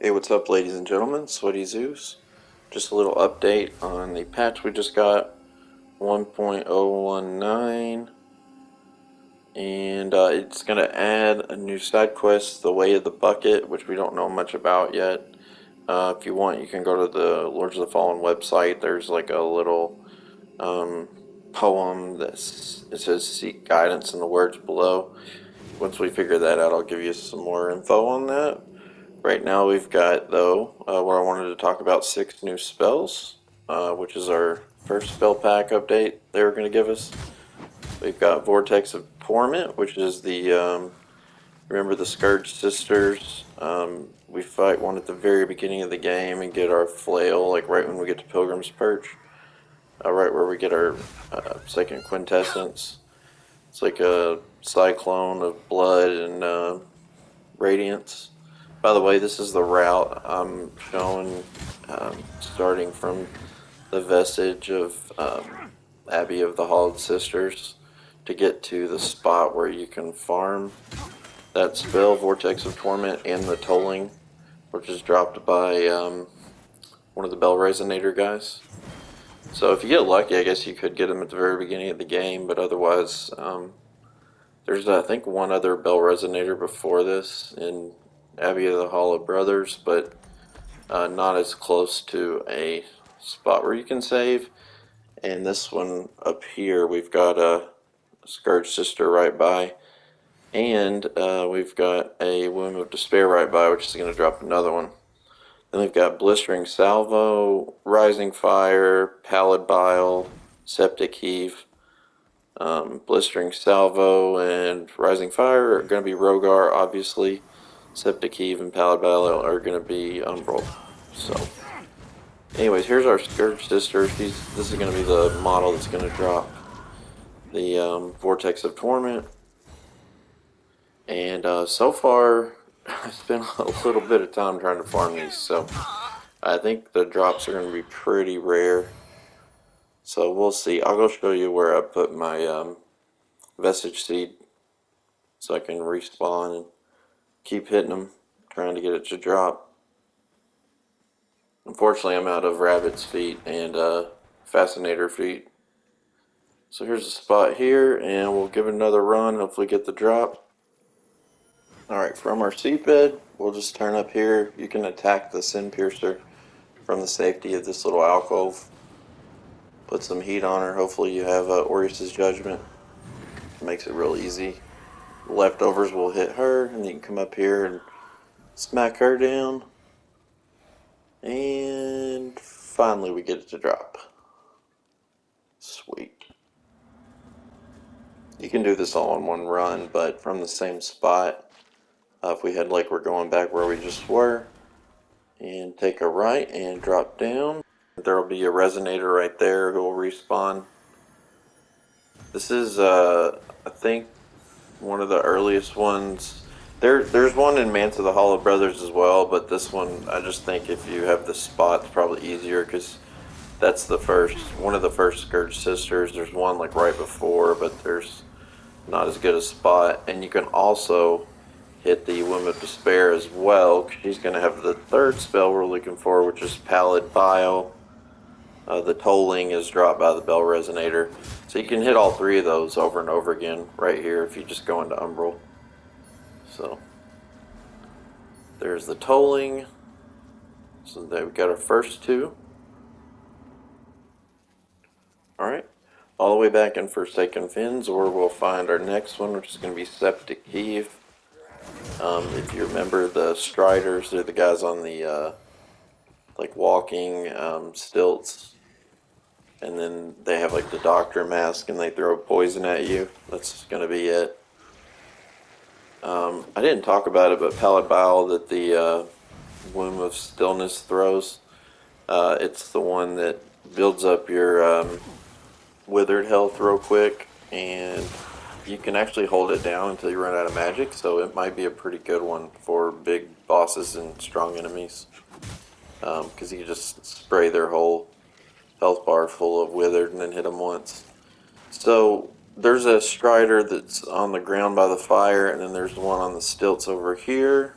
Hey, what's up, ladies and gentlemen? Sweaty Zeus. Just a little update on the patch we just got, 1.019, and it's going to add a new side quest, The Way of the Bucket, which we don't know much about yet. If you want, you can go to the Lords of the Fallen website. There's like a little poem that it says "Seek guidance in the words below." Once we figure that out, I'll give you some more info on that. Right now we've got, though, what I wanted to talk about, 6 new spells, which is our first spell pack update they were going to give us. We've got Vortex of Torment, which is the, remember the Scourge Sisters? We fight one at the very beginning of the game and get our flail, like right when we get to Pilgrim's Perch. Right where we get our second quintessence. It's like a cyclone of blood and radiance. By the way, this is the route I'm showing, starting from the vestige of Abbey of the Hollowed Sisters to get to the spot where you can farm that spell, Vortex of Torment, and the Tolling, which is dropped by one of the Bell Resonator guys. So if you get lucky, I guess you could get them at the very beginning of the game, but otherwise, there's, I think, one other Bell Resonator before this in Abbey of the Hollow Brothers, but not as close to a spot where you can save. And this one up here, we've got a Scourge Sister right by, and we've got a Womb of Despair right by, which is going to drop another one. Then we've got Blistering Salvo, Rising Fire, Pallid Bile, Septic Heave. Blistering Salvo and Rising Fire are going to be Rogar, obviously. Septic Heave and Pallid Bile are going to be Umbral. So, anyways, here's our Scourge Sister. This is going to be the model that's going to drop the Vortex of Torment. And so far, I spent a little bit of time trying to farm these, so I think the drops are going to be pretty rare. So we'll see. I'll go show you where I put my Vestige Seed so I can respawn and keep hitting them, trying to get it to drop. Unfortunately, I'm out of Rabbit's feet and Fascinator feet. So here's a spot here, and we'll give it another run, hopefully get the drop. Alright, from our seatbed, we'll just turn up here. You can attack the Sin Piercer from the safety of this little alcove. Put some heat on her. Hopefully you have Orius' Judgment. It makes it real easy. The leftovers will hit her, and you can come up here and smack her down. And finally we get it to drop. Sweet. You can do this all in one run, but from the same spot. If we head like we're going back where we just were, and take a right and drop down, there will be a Resonator right there who will respawn. This is, I think, one of the earliest ones. There's one in Mance of the Hollow Brothers as well, but this one, I just think if you have the spot, it's probably easier, because that's one of the first Scourge Sisters. There's one like right before, but there's not as good a spot. And you can also hit the Womb of Despair as well. She's going to have the third spell we're looking for, which is Pallid Bile. The Tolling is dropped by the Bell Resonator. So you can hit all 3 of those over and over again right here if you just go into Umbral. So there's the Tolling. So there we got our first 2. Alright. All the way back in Forsaken Fens, or we'll find our next one, which is going to be Septic Heave. If you remember the Striders, they're the guys on the like walking stilts, and then they have like the doctor mask and they throw poison at you. That's gonna be it. I didn't talk about it, but Pallid Bile that the Womb of Stillness throws, it's the one that builds up your withered health real quick, and you can actually hold it down until you run out of magic, so it might be a pretty good one for big bosses and strong enemies. Because you can just spray their whole health bar full of withered and then hit them once. So there's a Strider that's on the ground by the fire, and then there's one on the stilts over here.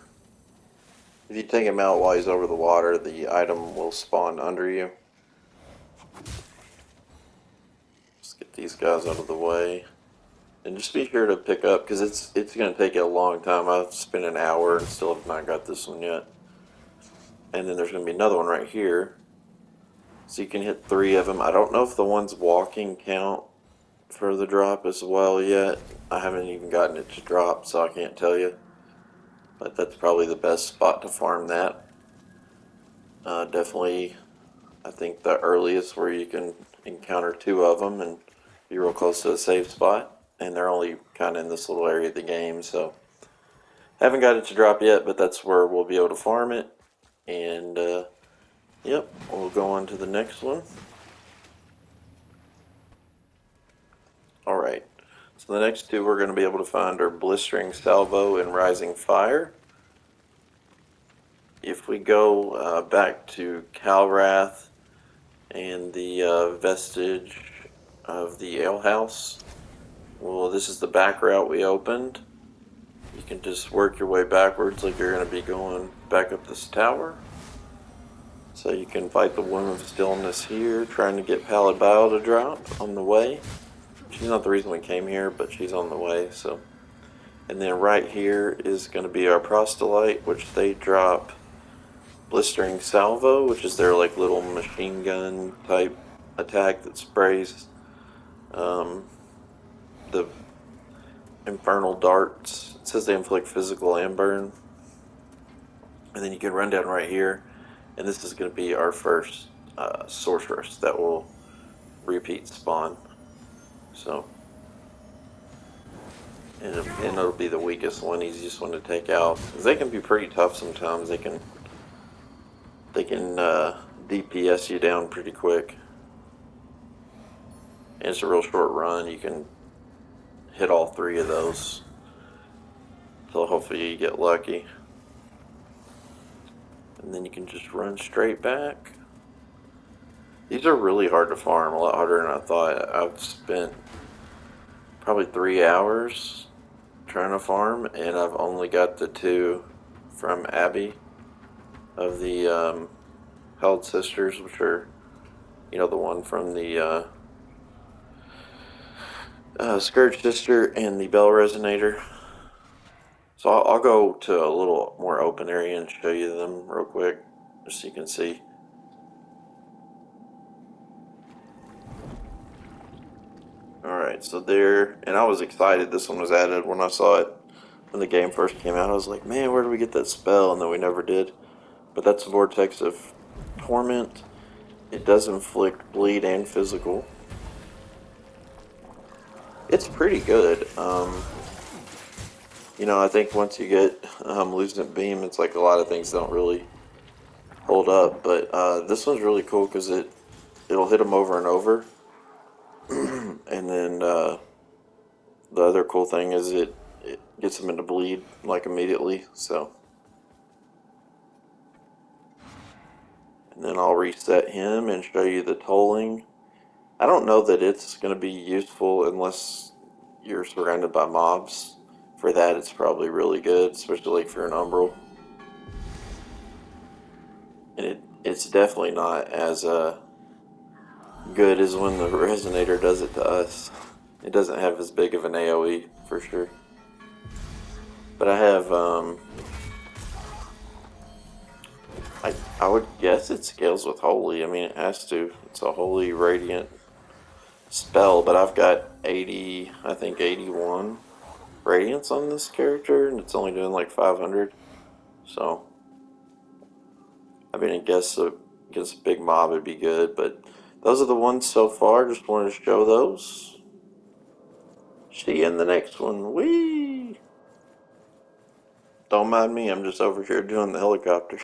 If you take him out while he's over the water, the item will spawn under you. Let's get these guys out of the way. And just be sure to pick up, because it's going to take you a long time. I've spent an hour and still have not got this one yet. And then there's going to be another one right here. So you can hit 3 of them. I don't know if the ones walking count for the drop as well yet. I haven't even gotten it to drop, so I can't tell you. But that's probably the best spot to farm that. Definitely, I think the earliest where you can encounter 2 of them and be real close to a safe spot. And they're only kind of in this little area of the game, so haven't got it to drop yet, but that's where we'll be able to farm it. And yep, we'll go on to the next one. Alright, so the next 2 we're going to be able to find are Blistering Salvo and Rising Fire. If we go back to Calrath and the vestige of the alehouse, well, this is the back route we opened. You can just work your way backwards like you're going to be going back up this tower. So you can fight the Womb of Stillness here, trying to get Pallid Bile to drop on the way. She's not the reason we came here, but she's on the way. So, and then right here is going to be our Proselyte, which they drop Blistering Salvo, which is their like little machine gun type attack that sprays the infernal darts. It says they inflict physical and burn. And then you can run down right here, and this is going to be our first sorceress that will repeat spawn. So, and it'll be the weakest one, easiest one to take out. 'Cause they can be pretty tough sometimes. They can DPS you down pretty quick. And it's a real short run. You can hit all 3 of those. So hopefully you get lucky. And then you can just run straight back. These are really hard to farm, a lot harder than I thought. I've spent probably 3 hours trying to farm, and I've only got the 2 from Abby of the Held Sisters, which are, you know, the one from the Scourge Sister and the Bell Resonator. So I'll go to a little more open area and show you them real quick, just so you can see. Alright, so there, and I was excited this one was added when I saw it when the game first came out. I was like, man, where do we get that spell? And then we never did. But that's Vortex of Torment. It does inflict bleed and physical. It's pretty good. You know, I think once you get Lucent Beam, it's like a lot of things don't really hold up. But this one's really cool because it'll hit them over and over. And then the other cool thing is it gets them into bleed like immediately. So, and then I'll reset him and show you the tolling. I don't know that it's going to be useful unless you're surrounded by mobs. For that, it's probably really good, especially like for an Umbral. And it's definitely not as good as when the Resonator does it to us. It doesn't have as big of an AoE, for sure. But I have, I would guess it scales with Holy. I mean, it has to. It's a Holy Radiant spell, but I've got 80, I think 81 Radiance on this character, and it's only doing like 500. So, I mean, I guess against a big mob would be good, but those are the ones so far. Just wanted to show those. See you in the next one. Whee! Don't mind me, I'm just over here doing the helicopter.